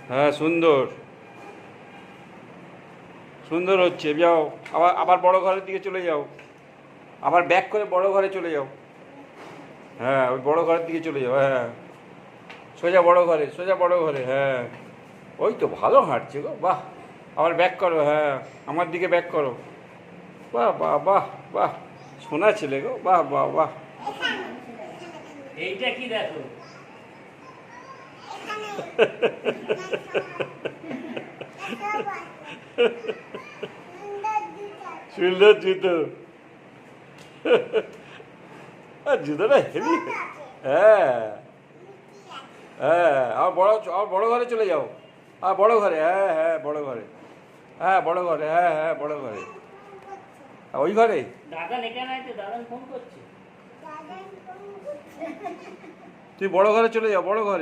হ্যাঁ, সুন্দর সুন্দর হচ্ছে। যাও, আবার আবার বড় ঘরের দিকে চলে যাও। আবার ব্যাক করে বড় ঘরে চলে যাও। হ্যাঁ, ওই বড় ঘরের দিকে চলে যাও। হ্যাঁ, সোজা বড় ঘরে, সোজা বড় ঘরে। হ্যাঁ, ওই তো ভালো হাঁটছে গো, বাহ। আবার ব্যাক করো, হ্যাঁ, আমার দিকে ব্যাক করো। বাহ বাহ বাহ বাহ, শোনা ছেলে গো, বাহ বাহ বাহ। এইটা কি দেখো? সুন্দর জুতো। আর জুতোটা হেভি। হ্যাঁ হ্যাঁ, আর বড় ঘরে চলে যাও। আর বড় ঘরে, হ্যাঁ হ্যাঁ, বড় ঘরে। হ্যাঁ, বড় ঘরে, হ্যাঁ হ্যাঁ, বড় ঘরে। ওই ঘরে। দাদা এখানে আছে, দাদা ফোন করছে। তুই বড় ঘরে চলে যাও, বড় ঘরে।